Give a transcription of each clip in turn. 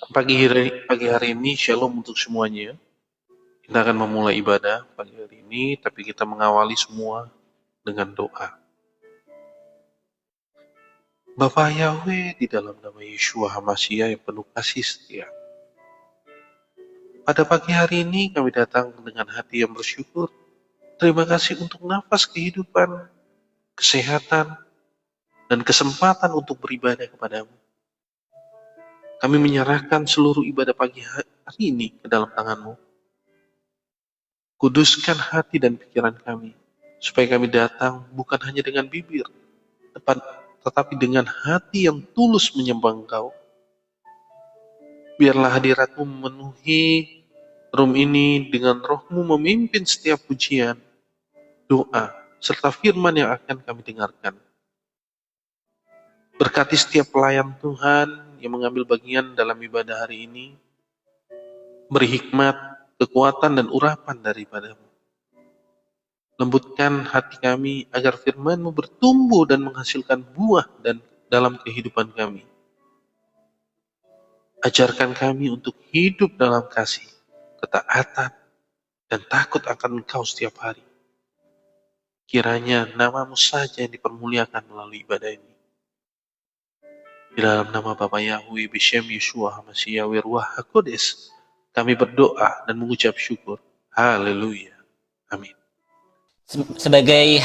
Pagi hari ini shalom untuk semuanya. Kita akan memulai ibadah pagi hari ini, tapi kita mengawali semua dengan doa. Bapa Yahweh, di dalam nama Yeshua HaMashiach yang penuh kasih setia, pada pagi hari ini kami datang dengan hati yang bersyukur. Terima kasih untuk nafas kehidupan, kesehatan, dan kesempatan untuk beribadah kepadamu. Kami menyerahkan seluruh ibadah pagi hari ini ke dalam tangan-Mu. Kuduskan hati dan pikiran kami, supaya kami datang bukan hanya dengan bibir, tetapi dengan hati yang tulus menyembah Engkau. Biarlah hadirat-Mu memenuhi room ini dengan Roh-Mu memimpin setiap pujian, doa, serta firman yang akan kami dengarkan. Berkati setiap pelayan Tuhan yang mengambil bagian dalam ibadah hari ini, beri hikmat, kekuatan, dan urapan daripada-Mu. Lembutkan hati kami agar firman-Mu bertumbuh dan menghasilkan buah dalam kehidupan kami. Ajarkan kami untuk hidup dalam kasih, ketaatan, dan takut akan Engkau setiap hari. Kiranya nama-Mu saja yang dipermuliakan melalui ibadah ini. Di dalam nama Bapa Yahweh, Bishem Yeshua HaMashiach, Ruach HaKodes, kami berdoa dan mengucap syukur. Haleluya. Amin. Sebagai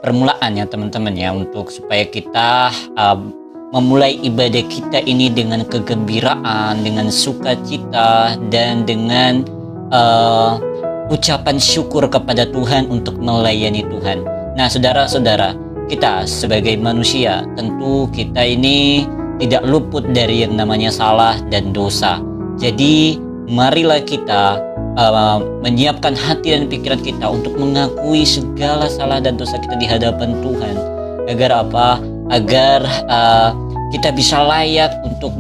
permulaan ya teman-teman ya, untuk supaya kita memulai ibadah kita ini dengan kegembiraan, dengan sukacita, dan dengan ucapan syukur kepada Tuhan untuk melayani Tuhan. Nah saudara-saudara, kita sebagai manusia tentu kita ini tidak luput dari yang namanya salah dan dosa. Jadi marilah kita menyiapkan hati dan pikiran kita untuk mengakui segala salah dan dosa kita di hadapan Tuhan. Agar apa? Agar kita bisa layak untuk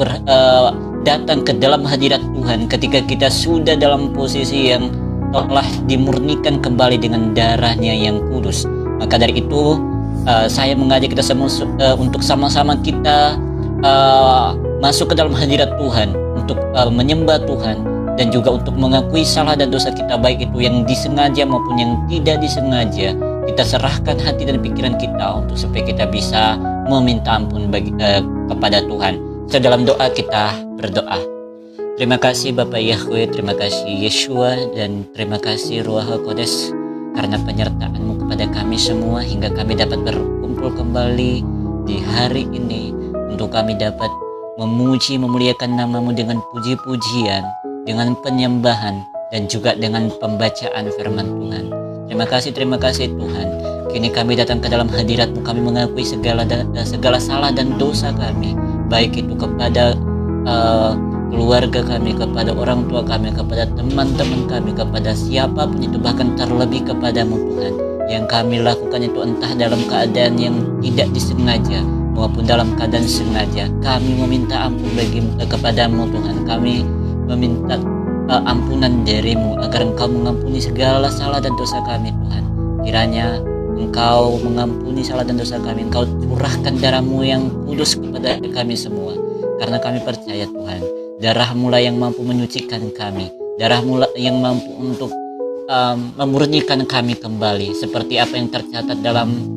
datang ke dalam hadirat Tuhan ketika kita sudah dalam posisi yang telah dimurnikan kembali dengan darahnya yang kudus. Maka dari itu saya mengajak kita semua untuk sama-sama kita masuk ke dalam hadirat Tuhan untuk menyembah Tuhan, dan juga untuk mengakui salah dan dosa kita, baik itu yang disengaja maupun yang tidak disengaja. Kita serahkan hati dan pikiran kita untuk supaya kita bisa meminta ampun kepada Tuhan. So, dalam doa kita berdoa. Terima kasih Bapak Yahweh, terima kasih Yeshua, dan terima kasih Ruach HaKodes karena penyertaan-Mu kepada kami semua hingga kami dapat berkumpul kembali di hari ini untuk kami dapat memuji, memuliakan nama-Mu dengan puji-pujian, dengan penyembahan, dan juga dengan pembacaan firman Tuhan. Terima kasih Tuhan. Kini kami datang ke dalam hadirat-Mu, kami mengakui segala salah dan dosa kami, baik itu kepada keluarga kami, kepada orang tua kami, kepada teman-teman kami, kepada siapapun itu, bahkan terlebih kepadamu Tuhan. Yang kami lakukan itu entah dalam keadaan yang tidak disengaja maupun dalam keadaan sengaja, kami meminta ampun kepadamu Tuhan. Kami meminta ampunan dari-Mu agar Engkau mengampuni segala salah dan dosa kami Tuhan. Kiranya Engkau mengampuni salah dan dosa kami, Engkau curahkan darah-Mu yang kudus kepada kami semua, karena kami percaya Tuhan, darah-Mu lah yang mampu menyucikan kami, darah-Mu lah yang mampu untuk memurnikan kami kembali, seperti apa yang tercatat dalam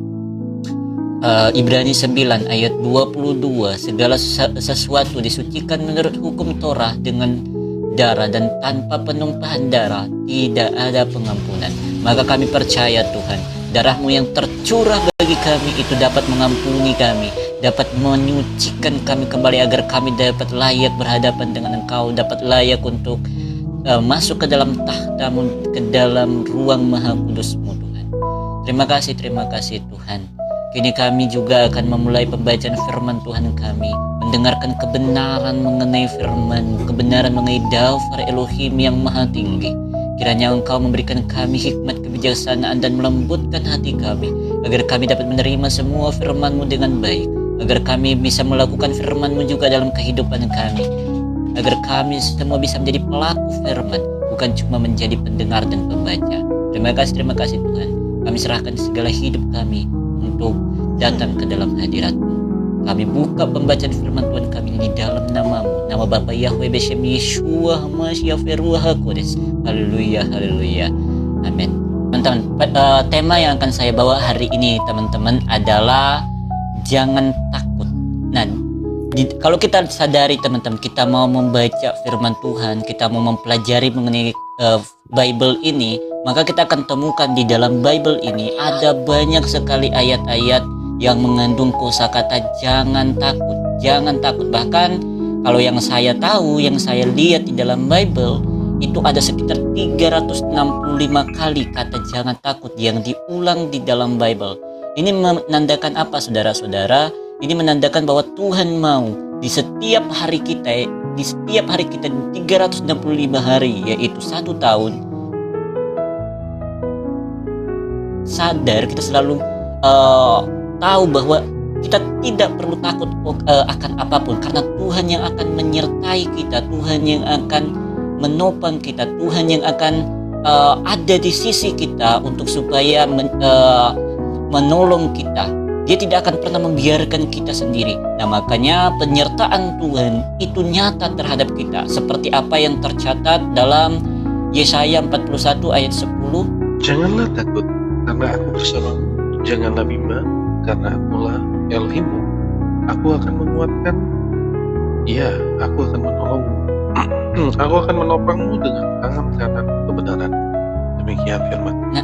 Ibrani 9 ayat 22, segala sesuatu disucikan menurut hukum Torah dengan darah, dan tanpa penumpahan darah tidak ada pengampunan. Maka kami percaya Tuhan, darah-Mu yang tercurah bagi kami itu dapat mengampuni kami, dapat menyucikan kami kembali agar kami dapat layak berhadapan dengan Engkau, dapat layak untuk masuk ke dalam tahta-Mu, ke dalam ruang maha kudus-Mu Tuhan. Terima kasih Tuhan. Kini kami juga akan memulai pembacaan firman Tuhan kami, mendengarkan kebenaran mengenai firman, kebenaran mengenai Daftar Elohim yang maha tinggi. Kiranya Engkau memberikan kami hikmat, kebijaksanaan, dan melembutkan hati kami, agar kami dapat menerima semua firman-Mu dengan baik, agar kami bisa melakukan firman-Mu juga dalam kehidupan kami, agar kami semua bisa menjadi pelaku firman, bukan cuma menjadi pendengar dan pembaca. Terima kasih Tuhan. Kami serahkan segala hidup kami untuk datang ke dalam hadirat-Mu. Kami buka pembacaan firman Tuhan kami di dalam nama-Mu, Bapa Yahweh Beshem Yeshua Hamashiach Ruach HaKodes. Haleluya, haleluya. Amin. Teman-teman, tema yang akan saya bawa hari ini teman-teman adalah jangan takut. Nah, kalau kita sadari teman-teman, kita mau membaca firman Tuhan, kita mau mempelajari mengenai Bible ini, maka kita akan temukan di dalam Bible ini ada banyak sekali ayat-ayat yang mengandung kosakata jangan takut, jangan takut. Bahkan kalau yang saya tahu, yang saya lihat di dalam Bible itu ada sekitar 365 kali kata jangan takut yang diulang di dalam Bible. Ini menandakan apa saudara-saudara? Ini menandakan bahwa Tuhan mau di setiap hari kita, di 365 hari, yaitu 1 tahun, sadar kita selalu tahu bahwa kita tidak perlu takut akan apapun, karena Tuhan yang akan menyertai kita, Tuhan yang akan menopang kita, Tuhan yang akan ada di sisi kita untuk supaya menolong kita. Dia tidak akan pernah membiarkan kita sendiri. Nah, makanya penyertaan Tuhan itu nyata terhadap kita, seperti apa yang tercatat dalam Yesaya 41 ayat 10. Janganlah takut, karena aku bersamamu. Janganlah bimbang, karena akulah Elohimmu. Aku akan menguatkan, ya, aku akan menolongmu. Aku akan menopangmu dengan tangan kanan kebenaran. Demikian firman. Nah,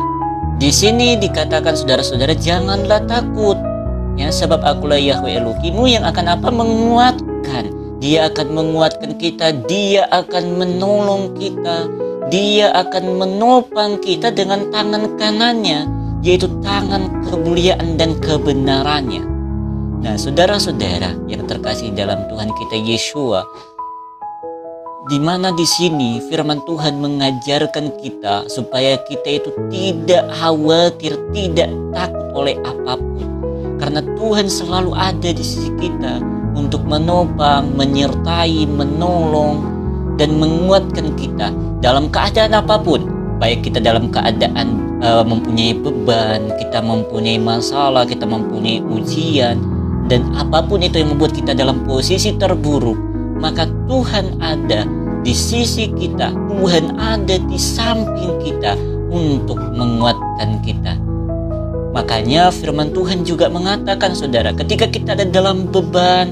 di sini dikatakan saudara-saudara janganlah takut, ya, sebab akulah Yahweh Elohimmu yang akan apa? Menguatkan. Dia akan menguatkan kita, dia akan menolong kita, dia akan menopang kita dengan tangan kanannya, yaitu tangan kemuliaan dan kebenarannya. Nah, saudara-saudara yang terkasih dalam Tuhan kita Yeshua, di mana di sini firman Tuhan mengajarkan kita supaya kita itu tidak khawatir, tidak takut oleh apapun. Karena Tuhan selalu ada di sisi kita untuk menopang, menyertai, menolong, dan menguatkan kita dalam keadaan apapun. Baik kita dalam keadaan mempunyai beban, kita mempunyai masalah, kita mempunyai ujian, dan apapun itu yang membuat kita dalam posisi terburuk, maka Tuhan ada di sisi kita, Tuhan ada di samping kita untuk menguatkan kita. Makanya firman Tuhan juga mengatakan saudara, ketika kita ada dalam beban,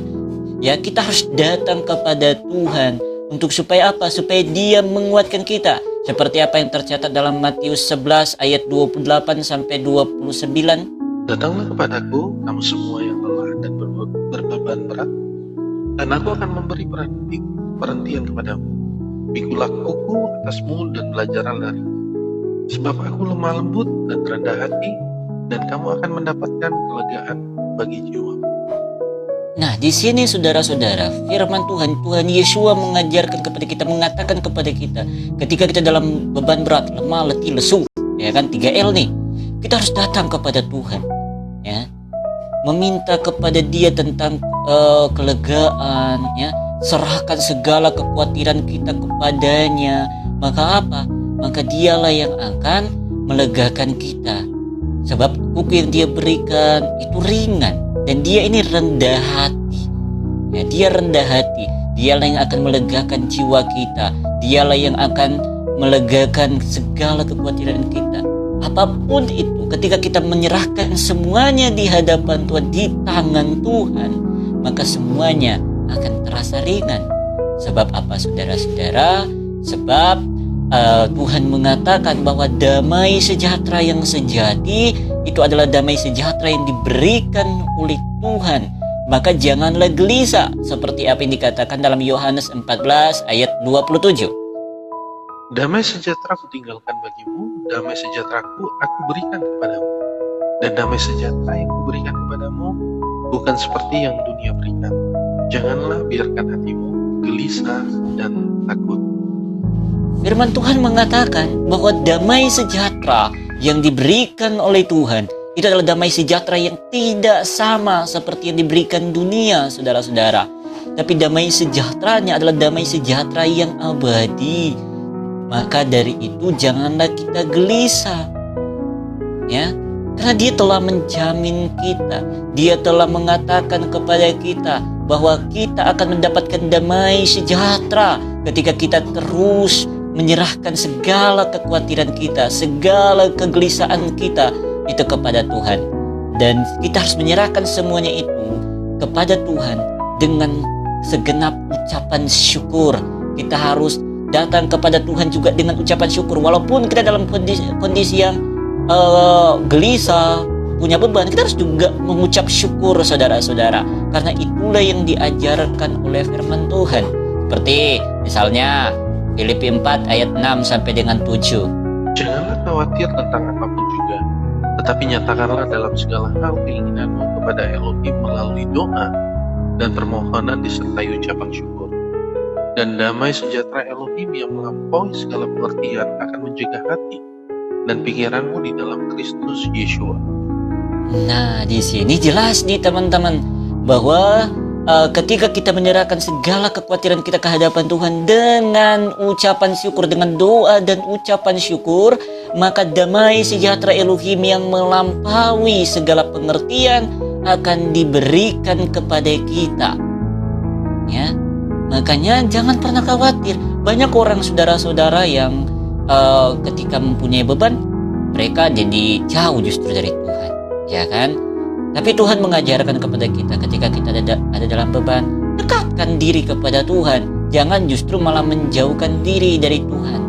ya, kita harus datang kepada Tuhan untuk supaya apa? Supaya Dia menguatkan kita. Seperti apa yang tercatat dalam Matius 11 ayat 28 sampai 29. Datanglah kepadaku, kamu semua yang lelah dan berbeban berat, dan aku akan memberi perhentian kepadamu. Pikulah kuku atasmu dan belajarlah dariku, sebab aku lemah lembut dan rendah hati, dan kamu akan mendapatkan kelegaan bagi jiwa. Nah, di sini saudara-saudara, firman Tuhan Yeshua mengajarkan kepada kita, mengatakan kepada kita, ketika kita dalam beban berat, lemah, letih, lesu, ya kan, 3L nih, kita harus datang kepada Tuhan, ya, meminta kepada Dia tentang kelegaan, ya, serahkan segala kekhawatiran kita kepadanya. Maka apa? Maka Dialah yang akan melegakan kita. Sebab hukum yang Dia berikan itu ringan, dan Dia ini rendah hati. Ya, Dia rendah hati. Dialah yang akan melegakan jiwa kita. Dialah yang akan melegakan segala kekhawatiran kita. Apapun itu, ketika kita menyerahkan semuanya di hadapan Tuhan, di tangan Tuhan, maka semuanya akan terasa ringan. Sebab apa saudara-saudara? Sebab Tuhan mengatakan bahwa damai sejahtera yang sejati itu adalah damai sejahtera yang diberikan oleh Tuhan. Maka janganlah gelisah, seperti apa yang dikatakan dalam Yohanes 14 ayat 27. Damai sejahtera ku tinggalkan bagimu, damai sejahteraku aku berikan kepadamu. Dan damai sejahtera yang kuberikan kepadamu bukan seperti yang dunia berikan. Janganlah biarkan hatimu gelisah dan takut. Firman Tuhan mengatakan bahwa damai sejahtera yang diberikan oleh Tuhan itu adalah damai sejahtera yang tidak sama seperti yang diberikan dunia, saudara-saudara. Tapi damai sejahteranya adalah damai sejahtera yang abadi. Maka dari itu janganlah kita gelisah, ya, karena Dia telah menjamin kita. Dia telah mengatakan kepada kita bahwa kita akan mendapatkan damai sejahtera ketika kita terus menyerahkan segala kekhawatiran kita, segala kegelisahan kita itu kepada Tuhan. Dan kita harus menyerahkan semuanya itu kepada Tuhan dengan segenap ucapan syukur. Kita harus datang kepada Tuhan juga dengan ucapan syukur, walaupun kita dalam kondisi yang gelisah, punya beban, kita harus juga mengucap syukur, saudara-saudara, karena itulah yang diajarkan oleh firman Tuhan. Seperti misalnya Filipi 4 ayat 6 sampai dengan 7. Janganlah khawatir tentang apapun juga, tetapi nyatakanlah dalam segala hal keinginanmu kepada Elohim melalui doa dan permohonan disertai ucapan syukur. Dan damai sejahtera Elohim yang melampaui segala pengertian akan menjaga hati dan pikiranmu di dalam Kristus Yeshua. Nah, di sini jelas nih teman-teman bahwa ketika kita menyerahkan segala kekhawatiran kita ke hadapan Tuhan dengan ucapan syukur, dengan doa dan ucapan syukur, maka damai sejahtera Elohim yang melampaui segala pengertian akan diberikan kepada kita. Ya, makanya jangan pernah khawatir. Banyak orang saudara-saudara yang ketika mempunyai beban, mereka jadi jauh justru dari Tuhan, ya kan? Tapi Tuhan mengajarkan kepada kita ketika kita ada dalam beban, dekatkan diri kepada Tuhan. Jangan justru malah menjauhkan diri dari Tuhan.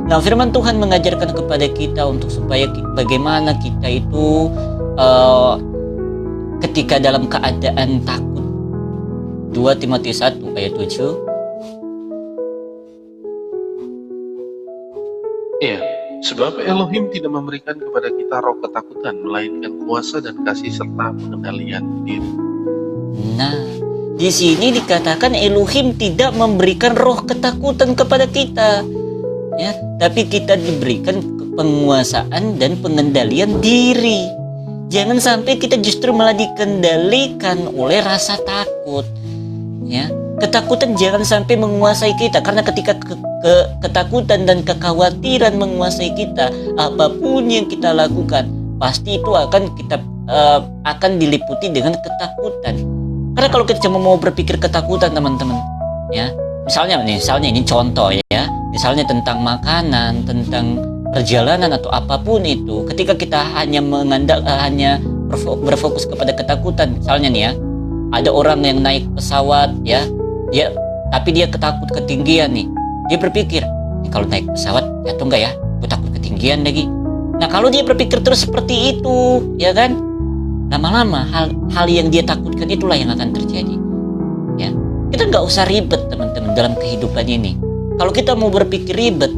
Nah, firman Tuhan mengajarkan kepada kita untuk supaya bagaimana kita itu ketika dalam keadaan takut. 2 Timotius 1 ayat 7. Iya, sebab Elohim tidak memberikan kepada kita roh ketakutan, melainkan kuasa dan kasih serta pengendalian diri. Nah, di sini dikatakan Elohim tidak memberikan roh ketakutan kepada kita, ya, tapi kita diberikan penguasaan dan pengendalian diri. Jangan sampai kita justru malah dikendalikan oleh rasa takut, ya. Ketakutan jangan sampai menguasai kita, karena ketika ketakutan dan kekhawatiran menguasai kita, apapun yang kita lakukan pasti itu akan diliputi dengan ketakutan. Karena kalau kita cuma mau berpikir ketakutan, teman-teman, ya, misalnya ini contoh, ya, misalnya tentang makanan, tentang perjalanan atau apapun itu, ketika kita hanya berfokus kepada ketakutan, misalnya nih ya, ada orang yang naik pesawat, ya, tapi dia takut ketinggian nih. Dia berpikir, kalau naik pesawat jatuh nggak ya? Gue takut ketinggian lagi. Nah, kalau dia berpikir terus seperti itu, ya kan, lama-lama hal yang dia takutkan itulah yang akan terjadi. Ya, kita nggak usah ribet, teman-teman, dalam kehidupan ini. Kalau kita mau berpikir ribet,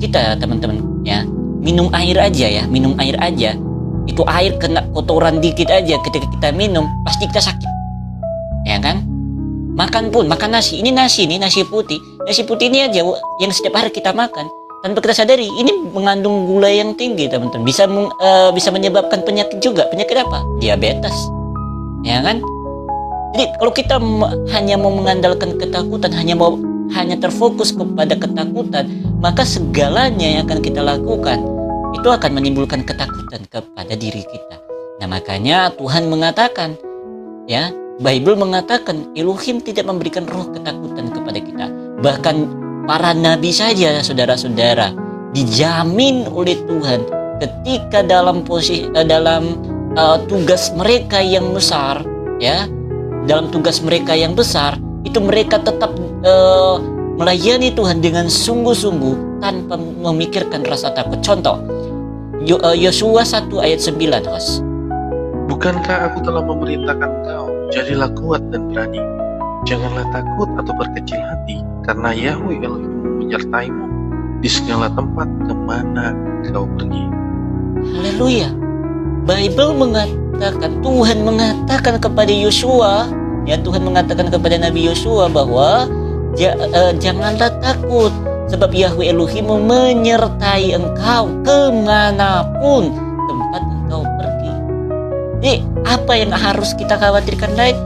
kita, teman-teman, ya, minum air aja, ya, minum air aja. Itu air kena kotoran dikit aja, ketika kita minum pasti kita sakit, ya kan? Makan nasi, ini nasi putih ini aja yang setiap hari kita makan, tanpa kita sadari ini mengandung gula yang tinggi, teman-teman. Bisa menyebabkan penyakit juga. Penyakit apa? Diabetes, ya kan? Jadi kalau kita hanya mau mengandalkan ketakutan, hanya terfokus kepada ketakutan, maka segalanya yang akan kita lakukan itu akan menimbulkan ketakutan kepada diri kita. Nah, makanya Tuhan mengatakan, ya, Bible mengatakan Elohim tidak memberikan roh ketakutan kepada kita. Bahkan para nabi saja, saudara-saudara, dijamin oleh Tuhan ketika dalam tugas mereka yang besar, ya, dalam tugas mereka yang besar itu mereka tetap melayani Tuhan dengan sungguh-sungguh tanpa memikirkan rasa takut. Contoh, Yosua 1 ayat 9, host. Bukankah aku telah memerintahkan engkau, jadilah kuat dan berani. Janganlah takut atau berkecil hati, karena Yahweh Elohim menyertaimu di segala tempat kemana kau pergi. Haleluya. Bible mengatakan, Tuhan mengatakan kepada Yosua, ya, Tuhan mengatakan kepada Nabi Yosua bahwa janganlah takut, sebab Yahweh Elohim menyertai engkau kemanapun tempat engkau pergi. Jadi apa yang harus kita khawatirkan lagi?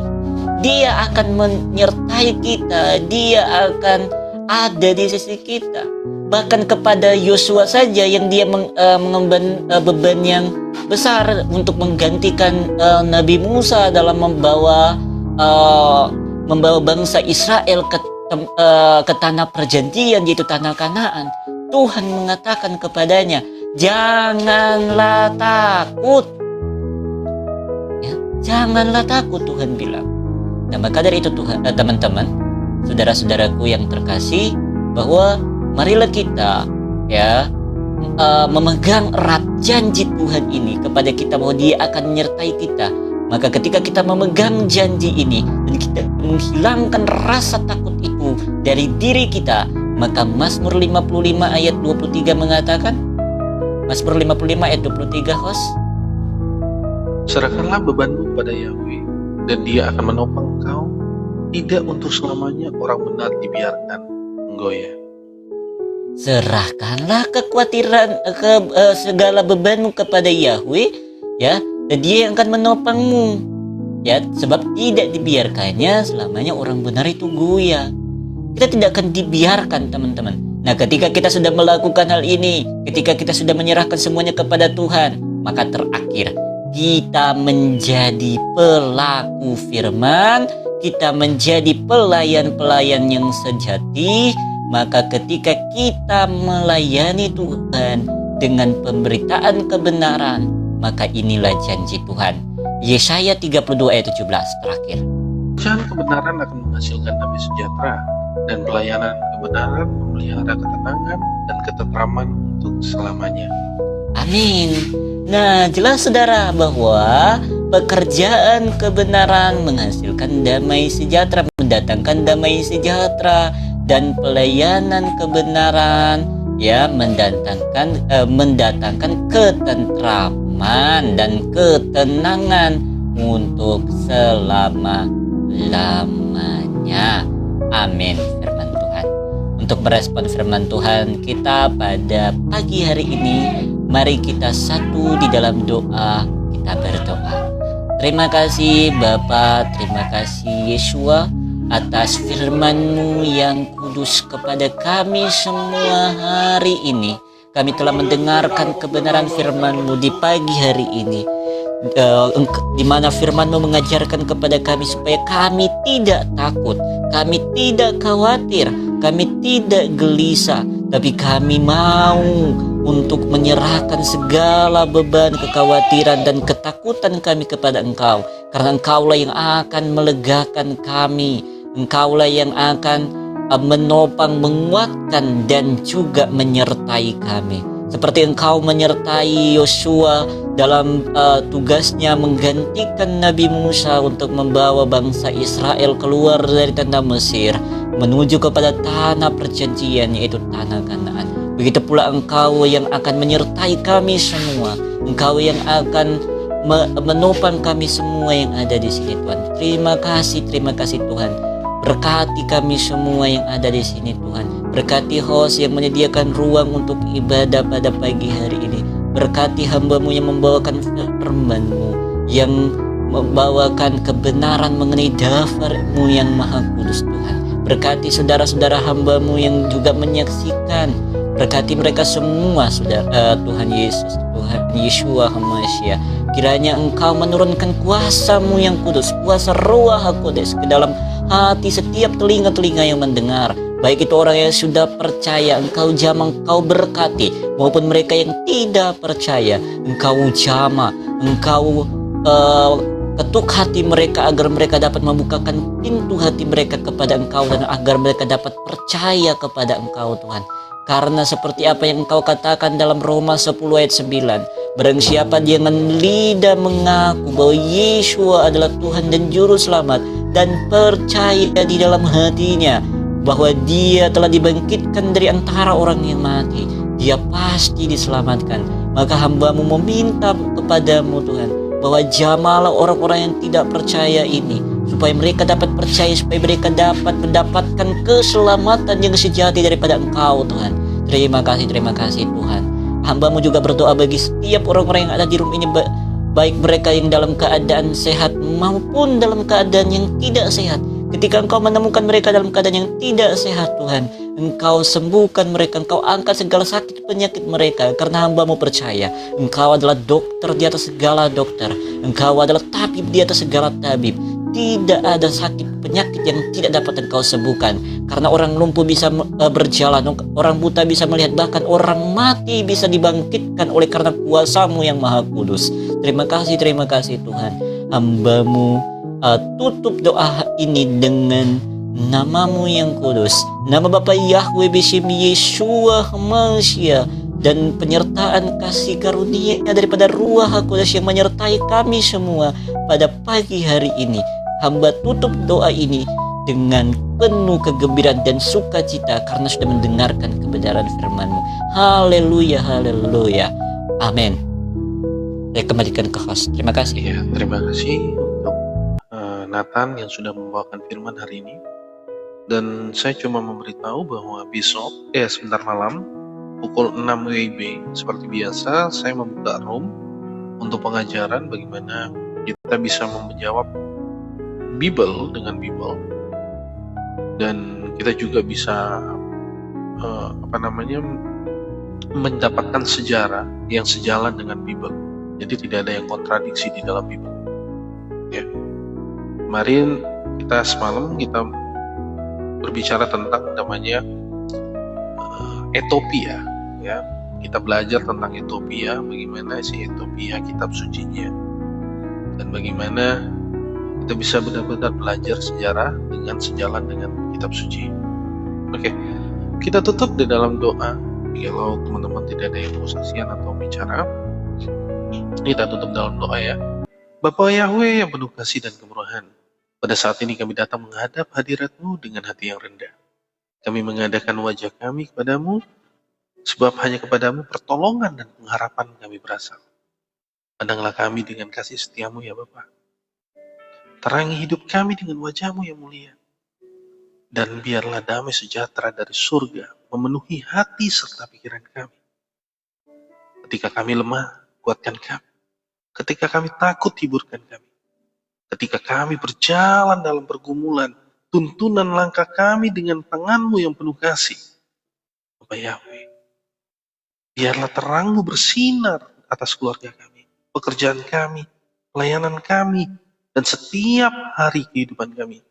Dia akan menyertai kita, dia akan ada di sisi kita. Bahkan kepada Yosua saja yang dia mengemban beban yang besar untuk menggantikan Nabi Musa dalam membawa membawa bangsa Israel ke tanah perjanjian, yaitu tanah Kanaan, Tuhan mengatakan kepadanya, janganlah takut. Ya, janganlah takut, Tuhan bilang. Nah, maka dari itu teman-teman, saudara-saudaraku yang terkasih, bahwa marilah kita ya memegang erat janji Tuhan ini kepada kita, bahwa Dia akan menyertai kita. Maka ketika kita memegang janji ini dan kita menghilangkan rasa takut itu dari diri kita, maka Mazmur 55 ayat 23 mengatakan, Mazmur 55 ayat 23, host. Serahkanlah bebanmu pada Yahweh, dan Dia akan menopang engkau. Tidak untuk selamanya orang benar dibiarkan menggoyah. Serahkanlah kekhawatiran, segala bebanmu kepada Yahweh, ya, dan Dia yang akan menopangmu, ya, sebab tidak dibiarkannya selamanya orang benar itu goyah. Kita tidak akan dibiarkan, teman-teman. Nah, ketika kita sudah melakukan hal ini, ketika kita sudah menyerahkan semuanya kepada Tuhan, maka terakhir kita menjadi pelaku firman, kita menjadi pelayan-pelayan yang sejati. Maka ketika kita melayani Tuhan dengan pemberitaan kebenaran, maka inilah janji Tuhan. Yesaya 32 ayat 17 terakhir. Pekerjaan kebenaran akan menghasilkan damai sejahtera, dan pelayanan kebenaran memelihara ketenangan dan ketentraman untuk selamanya. Amin. Nah, jelas saudara bahwa pekerjaan kebenaran menghasilkan damai sejahtera, mendatangkan damai sejahtera, dan pelayanan kebenaran ya mendatangkan ketentraman dan ketenangan untuk selama-lamanya. Amin. Firman Tuhan. Untuk merespon firman Tuhan kita pada pagi hari ini, mari kita satu di dalam doa. Kita berdoa. Terima kasih Bapa, terima kasih Yeshua atas firman-Mu yang kudus kepada kami semua hari ini. Kami telah mendengarkan kebenaran firman-Mu di pagi hari ini, di mana firman-Mu mengajarkan kepada kami supaya kami tidak takut, kami tidak khawatir, kami tidak gelisah, tapi kami mau untuk menyerahkan segala beban, kekhawatiran, dan ketakutan kami kepada Engkau, karena Engkaulah yang akan melegakan kami. Engkaulah yang akan menopang, menguatkan, dan juga menyertai kami. Seperti Engkau menyertai Yosua dalam tugasnya menggantikan Nabi Musa untuk membawa bangsa Israel keluar dari tanah Mesir menuju kepada tanah perjanjian, yaitu tanah Kanaan. Begitu pula Engkau yang akan menyertai kami semua. Engkau yang akan menopang kami semua yang ada di sini, Tuhan. Terima kasih Tuhan. Berkati kami semua yang ada di sini, Tuhan. Berkati host yang menyediakan ruang untuk ibadah pada pagi hari ini. Berkati hamba-Mu yang membawakan firman-Mu, yang membawakan kebenaran mengenai daftar-Mu yang maha kudus, Tuhan. Berkati saudara-saudara hamba-Mu yang juga menyaksikan. Berkati mereka semua, saudara Tuhan Yesus, Tuhan Yeshua HaMashiach. Kiranya Engkau menurunkan kuasa-Mu yang kudus, kuasa Ruach HaKodes ke dalam hati setiap telinga-telinga yang mendengar. Baik itu orang yang sudah percaya, Engkau jamah, Engkau berkati, maupun mereka yang tidak percaya, Engkau jamah, Engkau ketuk hati mereka agar mereka dapat membukakan pintu hati mereka kepada Engkau, dan agar mereka dapat percaya kepada Engkau, Tuhan. Karena seperti apa yang Engkau katakan dalam Roma 10 ayat 9, barang siapa dia dengan lidah mengaku bahwa Yeshua adalah Tuhan dan Juru Selamat, dan percaya di dalam hatinya bahwa Dia telah dibangkitkan dari antara orang yang mati, dia pasti diselamatkan. Maka hamba-Mu meminta kepadamu, Tuhan, bahwa jamalah orang-orang yang tidak percaya ini, supaya mereka dapat percaya, supaya mereka dapat mendapatkan keselamatan yang sejati daripada Engkau, Tuhan. Terima kasih Tuhan. Hamba-Mu juga berdoa bagi setiap orang-orang yang ada di rumah ini, baik mereka yang dalam keadaan sehat maupun dalam keadaan yang tidak sehat. Ketika Engkau menemukan mereka dalam keadaan yang tidak sehat, Tuhan, Engkau sembuhkan mereka, Engkau angkat segala sakit penyakit mereka, karena hamba-Mu percaya Engkau adalah dokter di atas segala dokter, Engkau adalah tabib di atas segala tabib. tidak ada sakit penyakit yang tidak dapat Engkau sembuhkan. Karena orang lumpuh bisa berjalan, orang buta bisa melihat, bahkan orang mati bisa dibangkitkan oleh karena kuasa-Mu yang maha kudus. Terima kasih Tuhan. Hamba-Mu tutup doa ini dengan nama-Mu yang kudus, nama Bapa Yahweh Bishim Yeshua HaMashiach, dan penyertaan kasih karunia daripada Ruah HaKudus yang menyertai kami semua pada pagi hari ini. Hamba tutup doa ini dengan penuh kegembiraan dan sukacita karena sudah mendengarkan kebenaran firman-Mu. Haleluya, haleluya. Amin. Saya kembalikan ke host. Terima kasih. Ya, terima kasih untuk Nathan yang sudah membawakan firman hari ini. Dan saya cuma memberitahu bahwa besok, sebentar malam, pukul 6 WIB, seperti biasa, saya membuka room untuk pengajaran bagaimana kita bisa menjawab Bible dengan Bible. Dan kita juga bisa mendapatkan sejarah yang sejalan dengan Bible. Jadi tidak ada yang kontradiksi di dalam Bible. Ya. Kemarin semalam kita berbicara tentang namanya Ethiopia. Ya. Kita belajar tentang Ethiopia, bagaimana si Ethiopia kitab sucinya, dan bagaimana kita bisa benar-benar belajar sejarah dengan sejalan dengan kitab suci. Oke, kita tutup di dalam doa. Kalau teman-teman tidak ada yang mau saksian atau bicara, kita tutup dalam doa ya. Bapa Yahweh yang penuh kasih dan kemurahan, pada saat ini kami datang menghadap hadirat-Mu dengan hati yang rendah. Kami mengadakan wajah kami kepadamu, sebab hanya kepadamu pertolongan dan pengharapan kami berasal. Pandanglah kami dengan kasih setia-Mu ya Bapa. Terangi hidup kami dengan wajah-Mu yang mulia. Dan biarlah damai sejahtera dari surga memenuhi hati serta pikiran kami. Ketika kami lemah, kuatkan kami. Ketika kami takut, hiburkan kami. Ketika kami berjalan dalam pergumulan, tuntunan langkah kami dengan tangan-Mu yang penuh kasih. Bapa Yahweh, biarlah terang-Mu bersinar atas keluarga kami, pekerjaan kami, pelayanan kami, dan setiap hari kehidupan kami.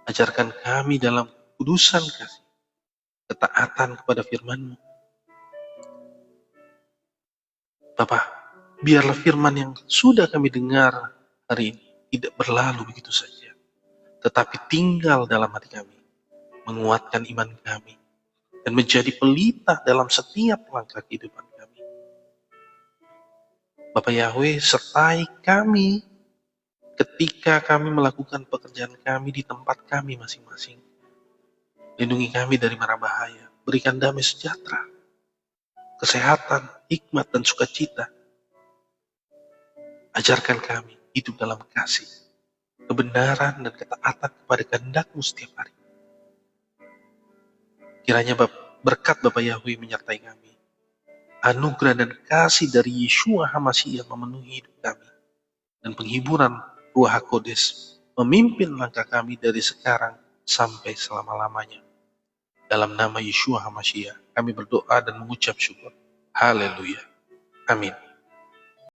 Ajarkan kami dalam kudusan kasih, ketaatan kepada firman-Mu. Bapa, biarlah firman yang sudah kami dengar hari ini tidak berlalu begitu saja, tetapi tinggal dalam hati kami, menguatkan iman kami, dan menjadi pelita dalam setiap langkah kehidupan kami. Bapa Yahweh, sertai kami ketika kami melakukan pekerjaan kami di tempat kami masing-masing. Lindungi kami dari mara bahaya, berikan damai sejahtera, kesehatan, hikmat, dan sukacita. Ajarkan kami hidup dalam kasih, kebenaran, dan ketaatan kepada kehendak-Mu setiap hari. Kiranya berkat Bapa Yahweh menyertai kami. Anugerah dan kasih dari Yeshua HaMashiach memenuhi hidup kami. Dan penghiburan Ruah HaKodes memimpin langkah kami dari sekarang sampai selama-lamanya. Dalam nama Yeshua HaMashiach kami berdoa dan mengucap syukur. Haleluya. Amin.